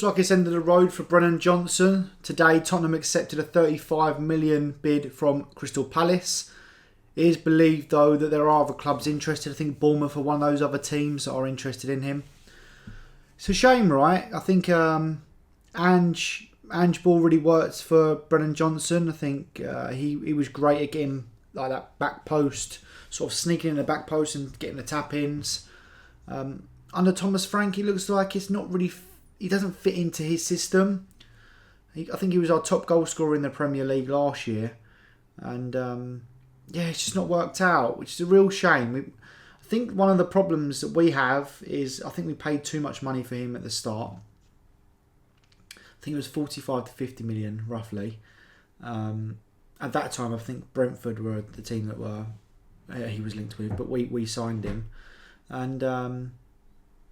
Looks like it's end of the road for Brennan Johnson. Today, Tottenham accepted a 35 million bid from Crystal Palace. It is believed, though, that there are other clubs interested. I think Bournemouth are one of those other teams that are interested in him. It's a shame, right? I think Ange Ball really worked for Brennan Johnson. I think he was great at getting like that back post, sort of sneaking in the back post and getting the tap-ins. Under Thomas Frank, he looks like it's not really... He doesn't fit into his system. I think he was our top goal scorer in the Premier League last year. And it's just not worked out, which is a real shame. I think one of the problems that we have is I think we paid too much money for him at the start. I think it was 45 to 50 million, roughly. At that time, I think Brentford were the team that he was linked with, but we signed him. And...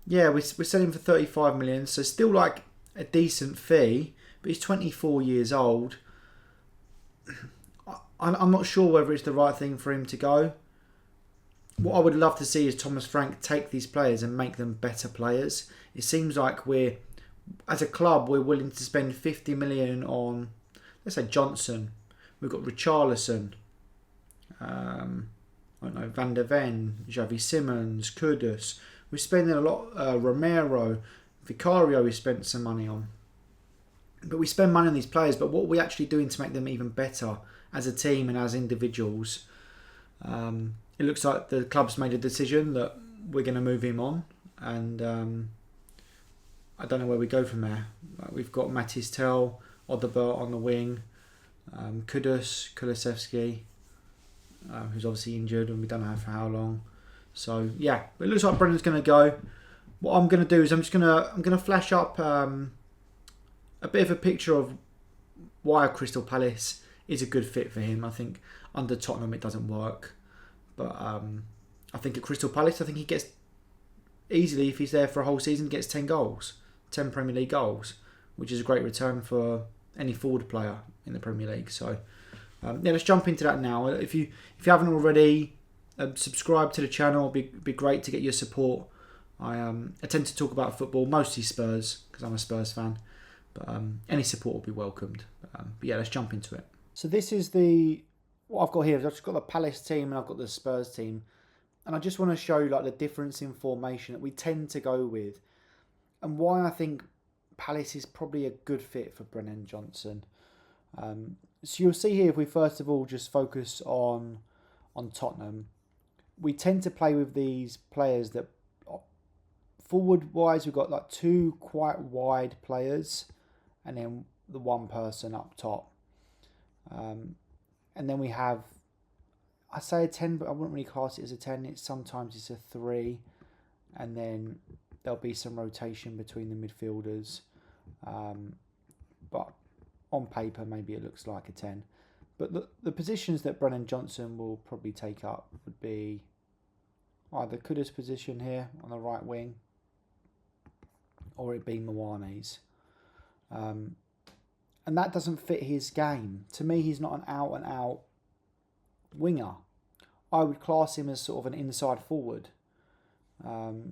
we're selling for 35 million, so still like a decent fee, but he's 24 years old. I'm not sure whether it's the right thing for him to go. What I would love to see is Thomas Frank take these players and make them better players. It seems like as a club, we're willing to spend 50 million on, let's say, Johnson. We've got Richarlison, Van der Ven, Xavi Simons, Kudus. We're spending a lot, Romero, Vicario we spent some money on. But we spend money on these players, but what are we actually doing to make them even better as a team and as individuals? It looks like the club's made a decision that we're going to move him on. And I don't know where we go from there. We've got Matis Tel, Odobert on the wing, Kudus, Kulusevski, who's obviously injured and we don't know for how long. So yeah, it looks like Brennan's going to go. What I'm going to do is I'm going to flash up a bit of a picture of why Crystal Palace is a good fit for him. I think under Tottenham it doesn't work, but I think at Crystal Palace, I think he gets easily, if he's there for a whole season, gets 10 goals, 10 Premier League goals, which is a great return for any forward player in the Premier League. So let's jump into that now. If you haven't already. Subscribe to the channel. It'd be great to get your support. I tend to talk about football, mostly Spurs, because I'm a Spurs fan. But any support will be welcomed. But yeah, let's jump into it. So this is what I've got here. I've just got the Palace team and I've got the Spurs team. And I just want to show you like the difference in formation that we tend to go with. And why I think Palace is probably a good fit for Brennan Johnson. So you'll see here, if we first of all just focus on Tottenham, we tend to play with these players that, forward-wise, we've got like two quite wide players and then the one person up top. And then we have, I say a 10, but I wouldn't really class it as a 10. Sometimes it's a 3. And then there'll be some rotation between the midfielders. But on paper, maybe it looks like a 10. But the positions that Brennan Johnson will probably take up would be either Kudus' position here on the right wing, or it'd be Mwane's. And that doesn't fit his game. To me, he's not an out-and-out winger. I would class him as sort of an inside forward.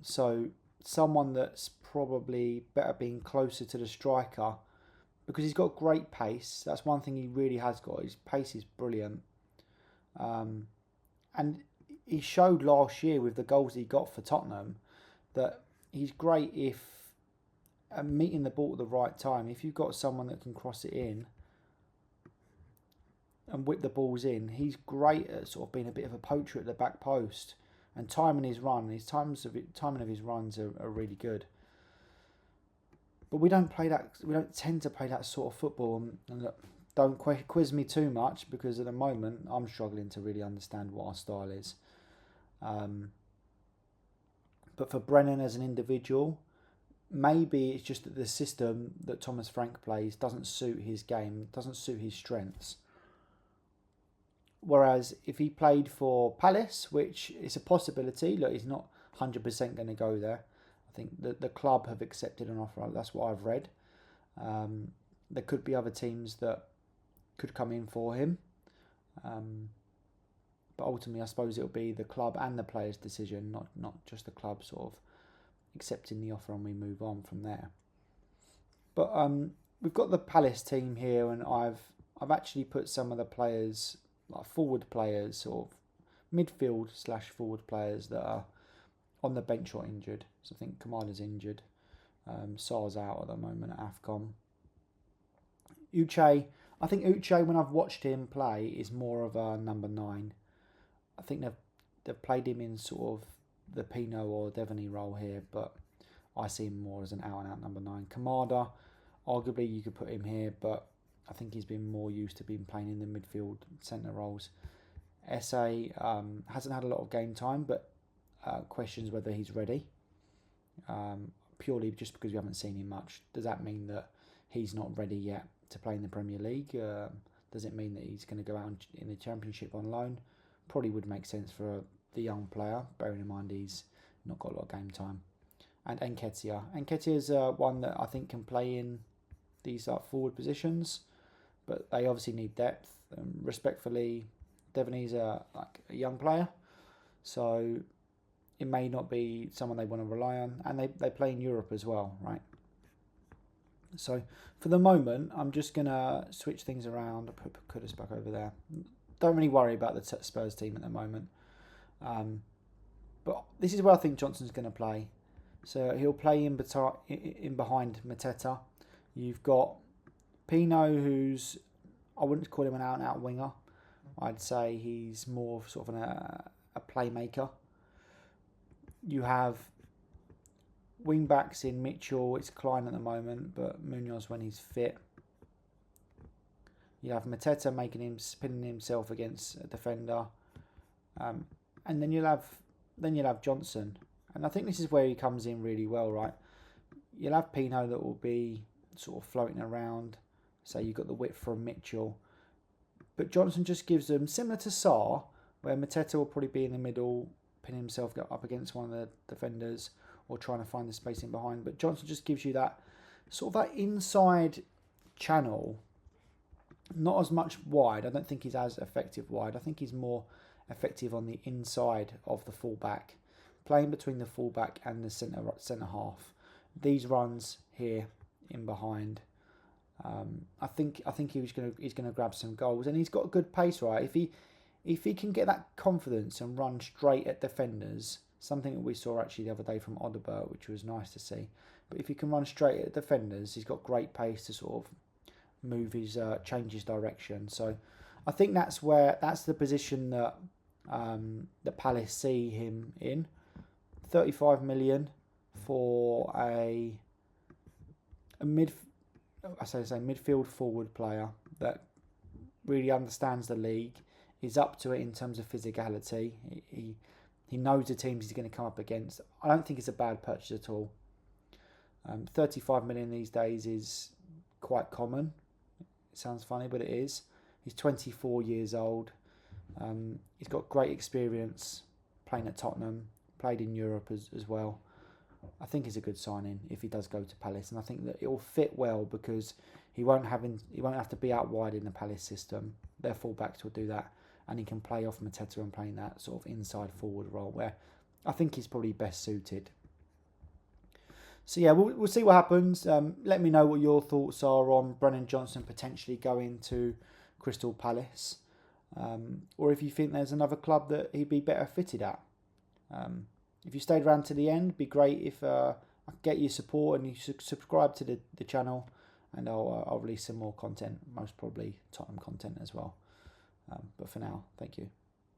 So someone that's probably better being closer to the striker, because he's got great pace. That's one thing he really has got. His pace is brilliant. And he showed last year with the goals he got for Tottenham that he's great if meeting the ball at the right time. If you've got someone that can cross it in and whip the balls in, he's great at sort of being a bit of a poacher at the back post and timing his run. Timing of his runs are really good. But we don't tend to play that sort of football. And look, don't quiz me too much, because at the moment I'm struggling to really understand what our style is. But for Brennan as an individual, maybe it's just that the system that Thomas Frank plays doesn't suit his game, doesn't suit his strengths. Whereas if he played for Palace, which is a possibility, look, he's not 100% going to go there. I think that the club have accepted an offer. That's what I've read. There could be other teams that could come in for him. But ultimately, I suppose it'll be the club and the player's decision, not just the club sort of accepting the offer and we move on from there. But we've got the Palace team here, and I've actually put some of the players, like forward players, or midfield / forward players that are on the bench or injured. So I think Kamada's injured. Sar's out at the moment at AFCON. Uche, I think Uche, when I've watched him play, is more of a number 9. I think they've played him in sort of the Pino or Devaney role here, but I see him more as an out-and-out number 9. Kamada, arguably you could put him here, but I think he's been more used to being playing in the midfield centre roles. SA hasn't had a lot of game time, but questions whether he's ready. Purely just because we haven't seen him much. Does that mean that he's not ready yet to play in the Premier League? Does it mean that he's going to go out in the Championship on loan? Probably would make sense for the young player, bearing in mind he's not got a lot of game time. And Nketiah's one that I think can play in these forward positions, but they obviously need depth. Respectfully, Devaney's a young player, so it may not be someone they want to rely on, and they play in Europe as well, right? So for the moment, I'm just going to switch things around. I'll put Kudus back over there. Don't really worry about the Spurs team at the moment. But this is where I think Johnson's going to play. So he'll play in behind Mateta. You've got Pino, who's, I wouldn't call him an out-and-out winger. I'd say he's more sort of a playmaker. You have wing backs in Mitchell. It's Klein at the moment, but Munoz when he's fit. You have Mateta spinning himself against a defender, and then you'll have Johnson. And I think this is where he comes in really well, right? You'll have Pino that will be sort of floating around. So you've got the width from Mitchell, but Johnson just gives them, similar to Sarr, where Mateta will probably be in the middle, pin himself up against one of the defenders, or trying to find the space in behind. But Johnson just gives you that sort of that inside channel. Not as much wide. I don't think he's as effective wide. I think he's more effective on the inside of the fullback, playing between the fullback and the centre half. These runs here in behind, I think he's gonna grab some goals, and he's got good pace, right? If he can get that confidence and run straight at defenders, something that we saw actually the other day from Odobert, which was nice to see. But if he can run straight at defenders, he's got great pace to sort of move change his direction. So I think that's the position that the Palace see him in. 35 million for a midfield forward player that really understands the league, is up to it in terms of physicality. He knows the teams he's going to come up against. I don't think it's a bad purchase at all. 35 million these days is quite common. It sounds funny, but it is. He's 24 years old. He's got great experience playing at Tottenham, played in Europe as well. I think it's a good signing if he does go to Palace, and I think that it will fit well because he won't have to be out wide in the Palace system. Their fullbacks will do that, and he can play off Mateta and play in that sort of inside forward role where I think he's probably best suited. So yeah, we'll see what happens. Let me know what your thoughts are on Brennan Johnson potentially going to Crystal Palace, or if you think there's another club that he'd be better fitted at. If you stayed around to the end, it'd be great if I could get your support and you subscribe to the channel, and I'll release some more content, most probably Tottenham content as well. But for now, thank you.